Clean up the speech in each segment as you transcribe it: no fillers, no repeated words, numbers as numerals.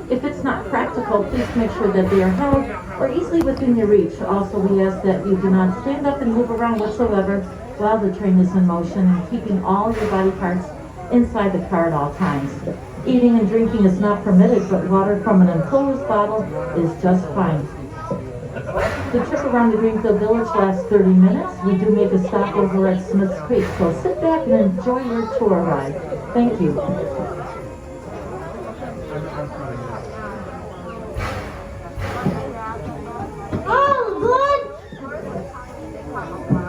If it's not practical, please make sure that they are held or easily within your reach. Also, we ask that you do not stand up and move around whatsoever while the train is in motion, and keeping all your body parts inside the car at all times. Eating and drinking is not permitted, but water from an enclosed bottle is just fine. The trip around the Greenfield Village lasts 30 minutes. We do make a stopover at Smith's Creek, so sit back and enjoy your tour ride. Thank you.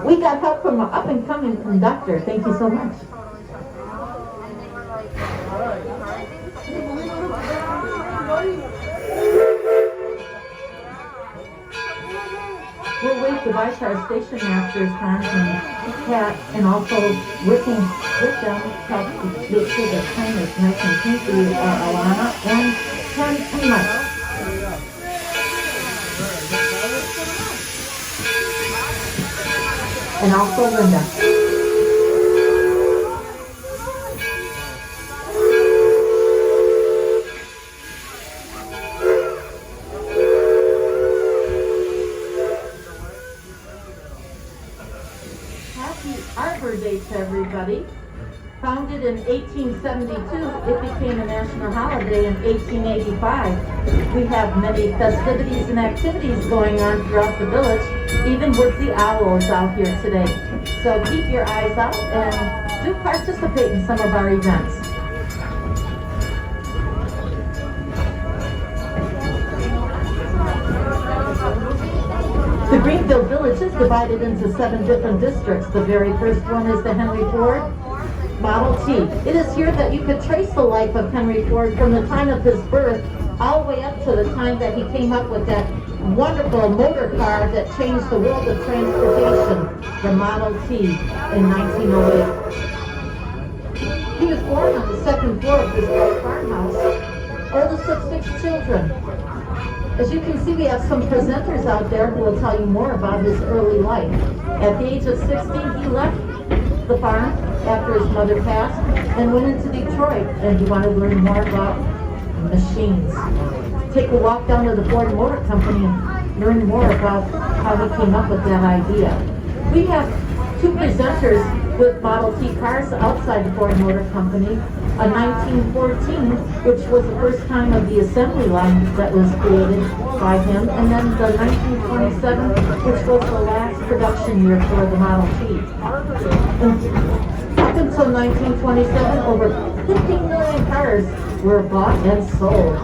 We got help from an up-and-coming conductor. Thank you so much. We'll wait to buy our station masters, Hans and Kat, and also working with them to help make sure the train is nice and clean for you, Alana and Ken and Mike. And also Linda. Happy Arbor Day to everybody. Founded in 1872, it became a national holiday in 1885. We have many festivities and activities going on throughout the village. Even Woodsy Owl is out here today. So keep your eyes out and do participate in some of our events. The Greenfield Village is divided into 7 different districts. The very first one is the Henry Ford Model T. It is here that you could trace the life of Henry Ford from the time of his birth all the way up to the time that he came up with that wonderful motor car that changed the world of transportation, the Model T, in 1908. He was born on the 2nd floor of this old farmhouse, oldest of 6 children. As you can see, we have some presenters out there who will tell you more about his early life. At the age of 16, he left the farm after his mother passed and went into Detroit, and he wanted to learn more about machines. Take a walk down to the Ford Motor Company and learn more about how he came up with that idea. We have 2 presenters with Model T cars outside the Ford Motor Company. A 1914, which was the first time of the assembly line that was created by him, and then the 1927, which was the last production year for the Model T. Up until 1927, over 15 million cars were bought and sold.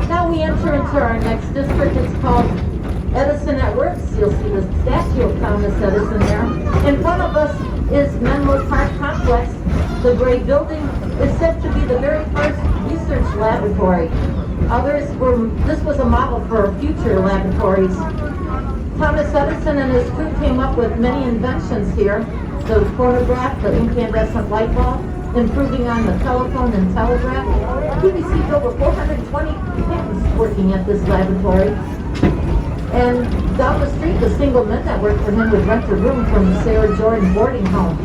Now we enter into our next district. It's called Edison at Work. You'll see the statue of Thomas Edison there. In front of us is Menlo Park Complex. The gray building is said to be the very first research laboratory. This was a model for future laboratories. Thomas Edison and his crew came up with many inventions here. The phonograph, the incandescent light bulb, improving on the telephone and telegraph. He received over 420 patents working at this laboratory. And down the street, the single men that worked for him would rent a room from the Sarah Jordan boarding home.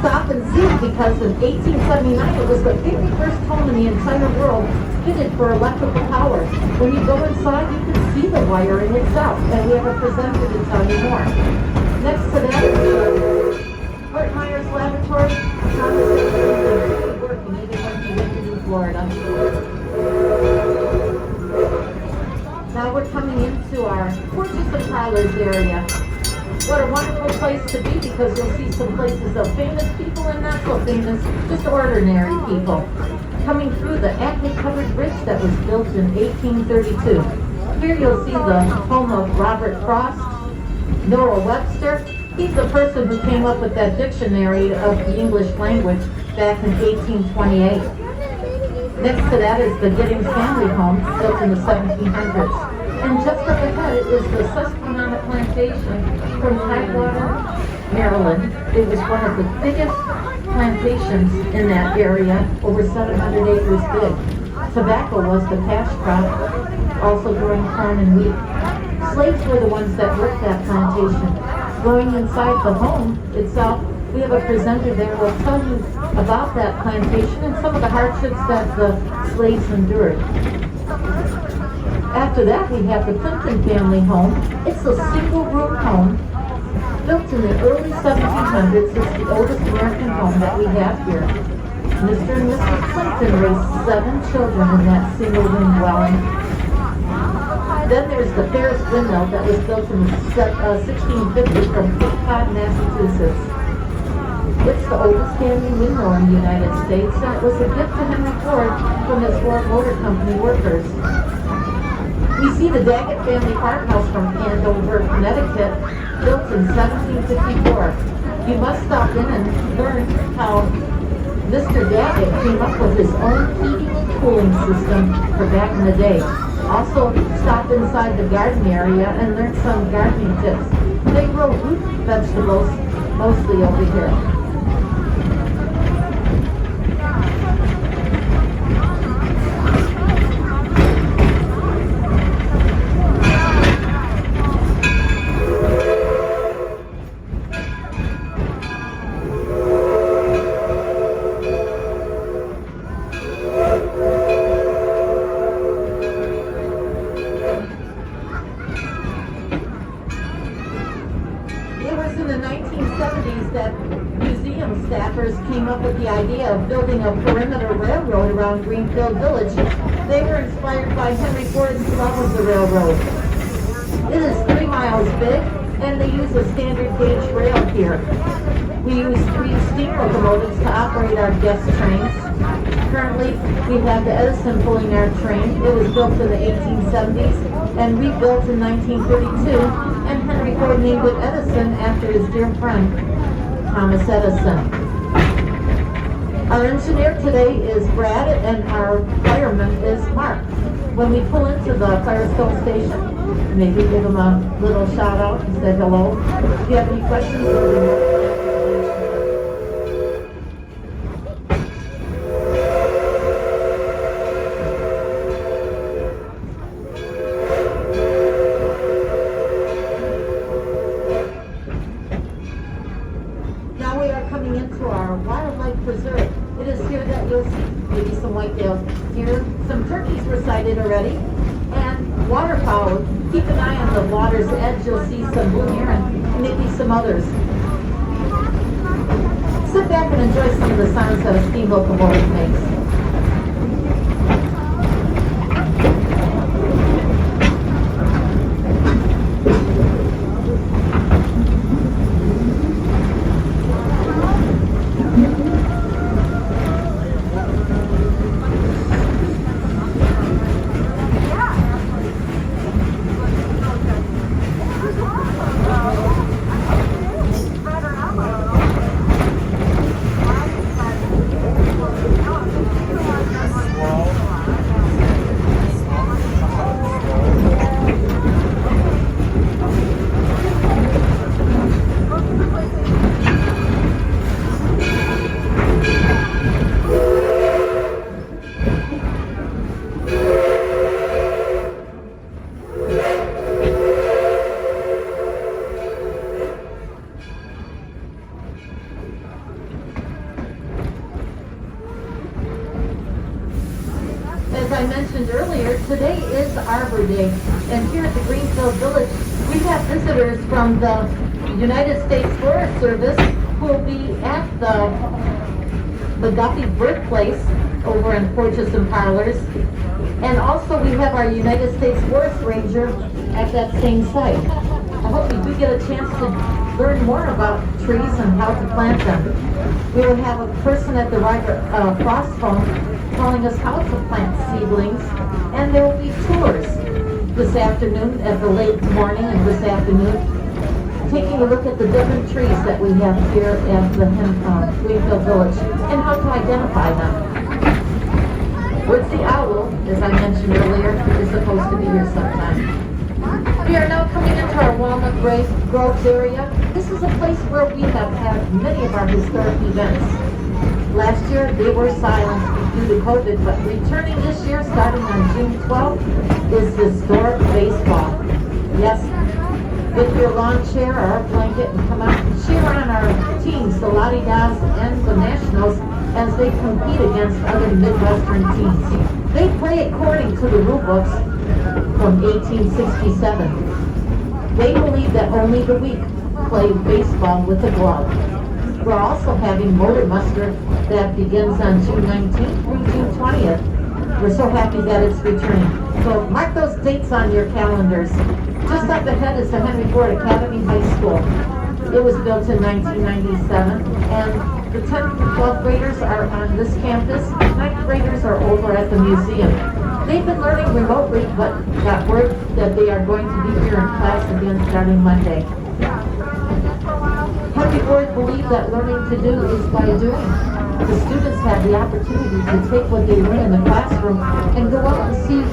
Stop and see, because in 1879, it was the very first home in the entire world fitted for electrical power. When you go inside, you can see the wiring itself, and we have a presenter to tell you more. Next to that is Fort Myers Laboratory. Thomas Edison was really working even when he went to Florida. Now we're coming into our porches and parlors area. What a wonderful place to be, because you'll see some places of famous people and not so famous, just ordinary people. Coming through the Acme Covered Bridge that was built in 1832. Here you'll see the home of Robert Frost, Noah Webster. He's the person who came up with that dictionary of the English language back in 1828. Next to that is the Giddings family home, built in the 1700s. And just up ahead is the Susquehanna Plantation from Tidewater, Maryland. It was one of the biggest plantations in that area, over 700 acres big. Tobacco was the cash crop, also growing corn and wheat. Slaves were the ones that worked that plantation. Going inside the home itself, we have a presenter there who will tell you about that plantation and some of the hardships that the slaves endured. After that, we have the Clinton family home. It's a single-room home built in the early 1700s. It's the oldest American home that we have here. Mr. and Mrs. Clinton raised 7 children in that single-room dwelling. Then there's the Ferris windmill that was built in 1650 from Cape Cod, Massachusetts. It's the oldest standing windmill in the United States, and it was a gift to Henry Ford from his Ford Motor Company workers. We see the Daggett family farmhouse from Andover, Connecticut, built in 1754. You must stop in and learn how Mr. Daggett came up with his own heating and cooling system for back in the day. Also, stop inside the garden area and learn some gardening tips. They grow root vegetables mostly over here. That museum staffers came up with the idea of building a perimeter railroad around Greenfield Village. They were inspired by Henry Ford's love of the railroad. It is 3 miles big, and they use a standard gauge rail here. We use 3 steam locomotives to operate our guest trains. Currently, we have the Edison pulling our train. It was built in the 1870s and rebuilt in 1932, and Henry Ford named it Edison after his dear friend, Thomas Edison. Our engineer today is Brad, and our fireman is Mark. When we pull into the Firestone station, maybe give them a little shout out and say hello. If you have any questions, preserve. It is here that you'll see maybe some whitetails. Here, some turkeys were sighted already, and waterfowl. Keep an eye on the water's edge. You'll see some blue heron and maybe some others. Sit back and enjoy some of the sounds that a steam locomotive makes. As I mentioned earlier, today is Arbor Day, and here at the Greenfield Village, we have visitors from the United States Forest Service who will be at the McGuffey birthplace over in Porches and Parlors, and also we have our United States Forest Ranger at that same site. I hope you do get a chance to learn more about trees and how to plant them. We will have a person at the Frost phone telling us how to plant seedlings, and there will be tours this afternoon at the late morning and this afternoon, taking a look at the different trees that we have here at the Greenfield Village and how to identify them. Woodsy Owl, as I mentioned earlier, is supposed to be here sometime. We are now coming into our Walnut Groves area. This is a place where we have had many of our historic events. Last year, they were silent due to COVID, but returning this year, starting on June 12th, is historic baseball. Yes, get your lawn chair or a blanket and come out and cheer on our teams, the Lottie Dahs and the Nationals, as they compete against other Midwestern teams. They play according to the rule books from 1867. They believe that only the weak play baseball with a glove. We're also having motor muster that begins on June 19th through June 20th. We're so happy that it's returning. So mark those dates on your calendars. Just up ahead is the Henry Ford Academy High School. It was built in 1997, and the 10th and 12th graders are on this campus. 9th graders are over at the museum. They've been learning remotely, but got word that they are going to be here in class again starting Monday. Henry Ford believed that learning to do is by doing. The students have the opportunity to take what they learn in the classroom and go out and see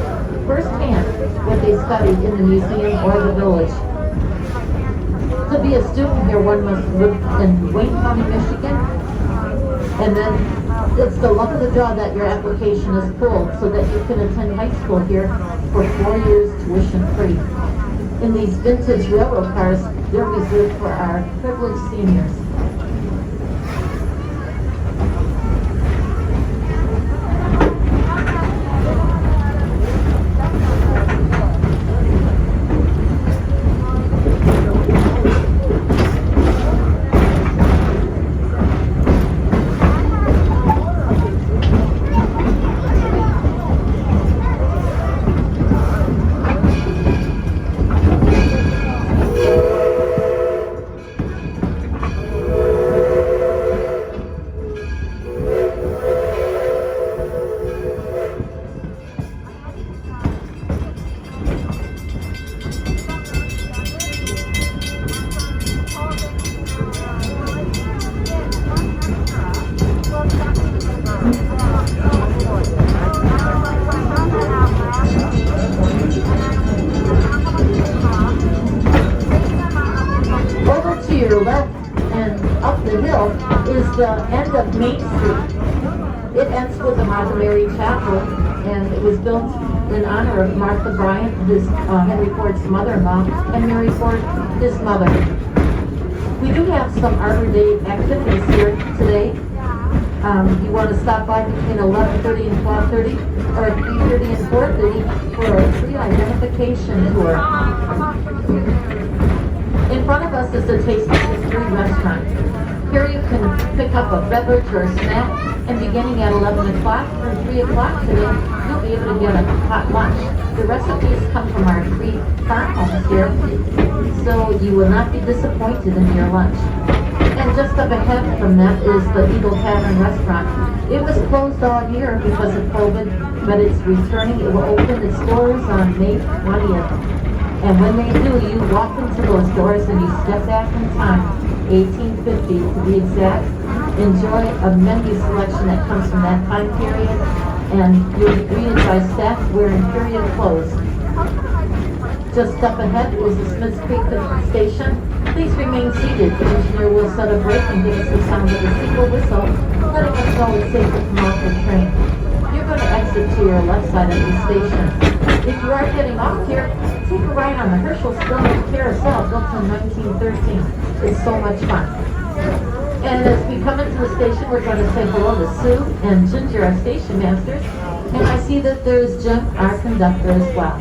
firsthand what they studied in the museum or the village. To be a student here, one must live in Wayne County, Michigan, and then it's the luck of the draw that your application is pulled so that you can attend high school here for 4 years tuition free. In these vintage railroad cars, they're reserved for our privileged seniors. Your left and up the hill is the end of Main Street. It ends with the Martha Mary Chapel, and it was built in honor of Martha Bryant, Henry Ford's mother-in-law, and Mary Ford, his mother. We do have some Arbor Day activities here today. You want to stop by between 11:30 and 12:30, or 3:30 and 4:30 for a free identification tour. In front of us is the Taste of History restaurant. Here you can pick up a beverage or a snack, and beginning at 11 o'clock or 3 o'clock today, you'll be able to get a hot lunch. The recipes come from our 3 farm homes here, so you will not be disappointed in your lunch. And just up ahead from that is the Eagle Tavern restaurant. It was closed all year because of COVID, but it's returning. It will open its doors on May 20th. And when they do, you walk into those doors and you step back in time, 1850 to be exact. Enjoy a menu selection that comes from that time period, and you'll be greeted by staff wearing period clothes. Just up ahead is the Smiths Creek station. Please remain seated. The engineer will set a brake and give us the sound of a single whistle, letting us know it's safe to come off the train. You're going to exit to your left side of the station. If you are getting off here, take a ride on the Herschel Stone Carousel, built in 1913. It's so much fun. And as we come into the station, we're going to say hello to Sue and Ginger, our station masters. And I see that there's Jim, our conductor, as well.